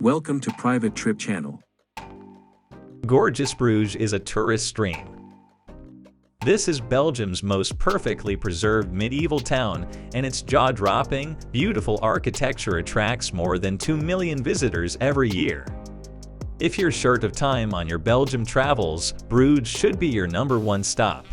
Welcome to Private Trip Channel. Gorgeous Bruges is a tourist dream. This is Belgium's most perfectly preserved medieval town, and its jaw-dropping, beautiful architecture attracts more than 2 million visitors every year. If you're short of time on your Belgium travels, Bruges should be your #1 stop.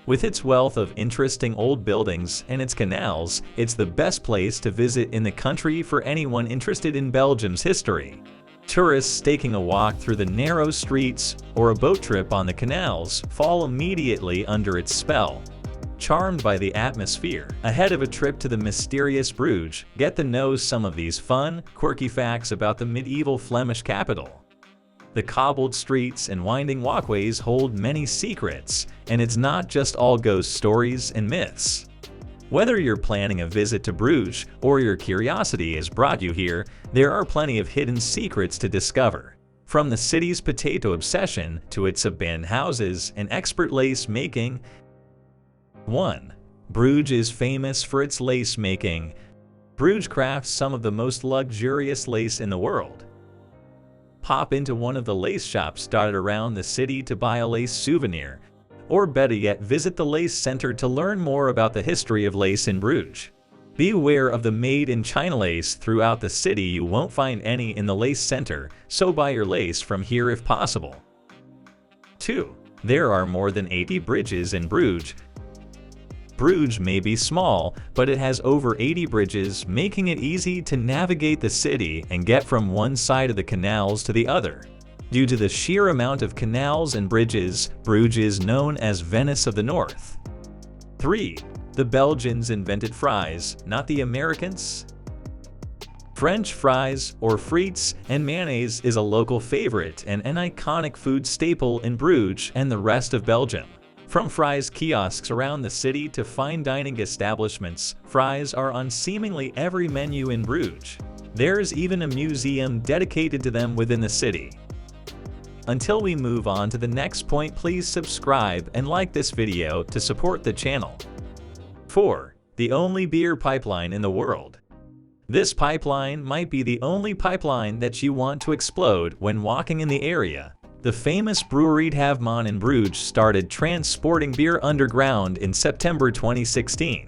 With its wealth of interesting old buildings and its canals, it's the best place to visit in the country for anyone interested in Belgium's history. Tourists taking a walk through the narrow streets or a boat trip on the canals fall immediately under its spell. Charmed by the atmosphere, ahead of a trip to the mysterious Bruges, get to know some of these fun, quirky facts about the medieval Flemish capital. The cobbled streets and winding walkways hold many secrets, and it's not just all ghost stories and myths. Whether you're planning a visit to Bruges or your curiosity has brought you here, there are plenty of hidden secrets to discover. From the city's potato obsession to its abandoned houses and expert lace making. 1. Bruges is famous for its lace making. Bruges crafts some of the most luxurious lace in the world. Pop into one of the lace shops dotted around the city to buy a lace souvenir, or better yet, visit the Lace Center to learn more about the history of lace in Bruges. Be aware of the made-in-China lace throughout the city. You won't find any in the Lace Center, so buy your lace from here if possible. 2. There are more than 80 bridges in Bruges. Bruges may be small, but it has over 80 bridges, making it easy to navigate the city and get from one side of the canals to the other. Due to the sheer amount of canals and bridges, Bruges is known as Venice of the North. 3. The Belgians invented fries, not the Americans. French fries, or frites, and mayonnaise is a local favorite and an iconic food staple in Bruges and the rest of Belgium. From fries kiosks around the city to fine dining establishments, fries are on seemingly every menu in Bruges. There's even a museum dedicated to them within the city. Until we move on to the next point, please subscribe and like this video to support the channel. 4. The only beer pipeline in the world. This pipeline might be the only pipeline that you want to explode when walking in the area. The famous brewery Havman in Bruges started transporting beer underground in September 2016.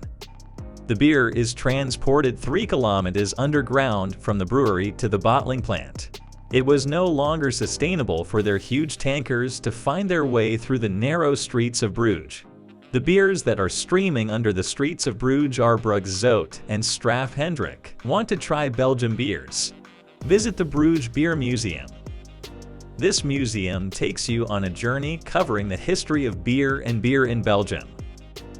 The beer is transported 3 kilometers underground from the brewery to the bottling plant. It was no longer sustainable for their huge tankers to find their way through the narrow streets of Bruges. The beers that are streaming under the streets of Bruges are Brugge Zout and Straf Hendrik. Want to try Belgian beers? Visit the Bruges Beer Museum. This museum takes you on a journey covering the history of beer and beer in Belgium.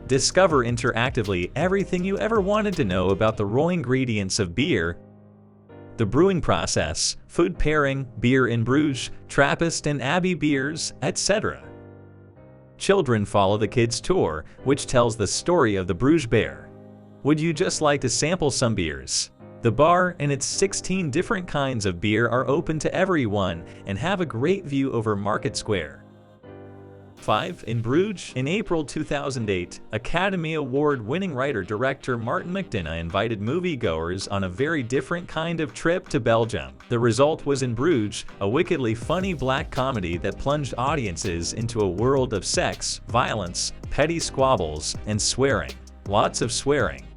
Discover interactively everything you ever wanted to know about the raw ingredients of beer, the brewing process, food pairing, beer in Bruges, Trappist and Abbey beers, etc. Children follow the kids tour, which tells the story of the Bruges Bear. Would you just like to sample some beers? The bar and its 16 different kinds of beer are open to everyone and have a great view over Market Square. 5. In Bruges, in April 2008, Academy Award-winning writer-director Martin McDonagh invited moviegoers on a very different kind of trip to Belgium. The result was In Bruges, a wickedly funny black comedy that plunged audiences into a world of sex, violence, petty squabbles, and swearing. Lots of swearing.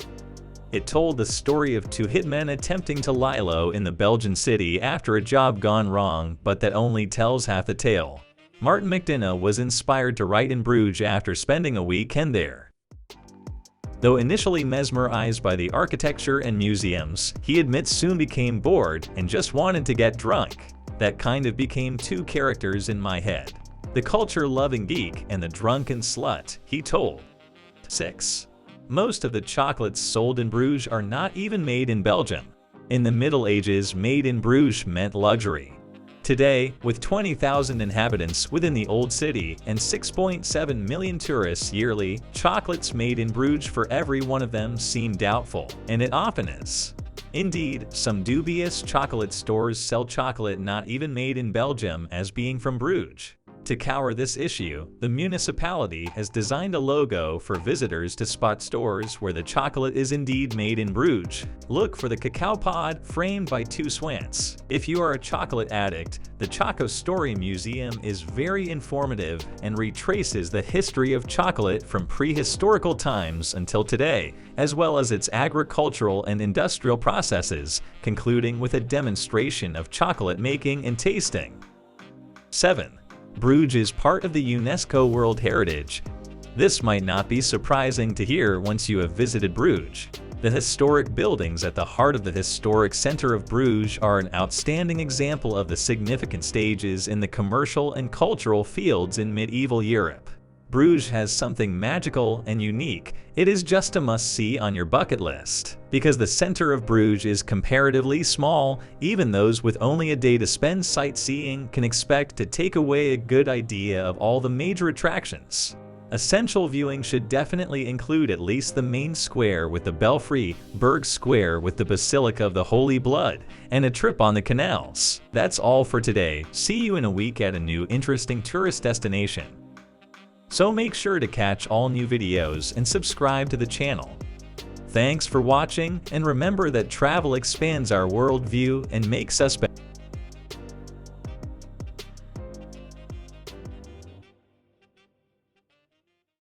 It told the story of 2 hitmen attempting to lie low in the Belgian city after a job gone wrong, but that only tells half the tale. Martin McDonagh was inspired to write In Bruges after spending a weekend there. Though initially mesmerized by the architecture and museums, he admits soon became bored and just wanted to get drunk. That kind of became 2 characters in my head. The culture-loving geek and the drunken slut, he told. 6. Most of the chocolates sold in Bruges are not even made in Belgium. In the Middle Ages, made in Bruges meant luxury. Today, with 20,000 inhabitants within the old city and 6.7 million tourists yearly, chocolates made in Bruges for every one of them seem doubtful, and it often is. Indeed, some dubious chocolate stores sell chocolate not even made in Belgium as being from Bruges. To counter this issue, the municipality has designed a logo for visitors to spot stores where the chocolate is indeed made in Bruges. Look for the cacao pod framed by two swans. If you are a chocolate addict, the Choco Story Museum is very informative and retraces the history of chocolate from prehistorical times until today, as well as its agricultural and industrial processes, concluding with a demonstration of chocolate making and tasting. 7. Bruges is part of the UNESCO World Heritage. This might not be surprising to hear once you have visited Bruges. The historic buildings at the heart of the historic center of Bruges are an outstanding example of the significant stages in the commercial and cultural fields in medieval Europe. Bruges has something magical and unique. It is just a must-see on your bucket list. Because the center of Bruges is comparatively small, even those with only a day to spend sightseeing can expect to take away a good idea of all the major attractions. Essential viewing should definitely include at least the main square with the Belfry, Berg Square with the Basilica of the Holy Blood, and a trip on the canals. That's all for today. See you in a week at a new interesting tourist destination. So make sure to catch all new videos and subscribe to the channel. Thanks for watching, and remember that travel expands our worldview and makes us better.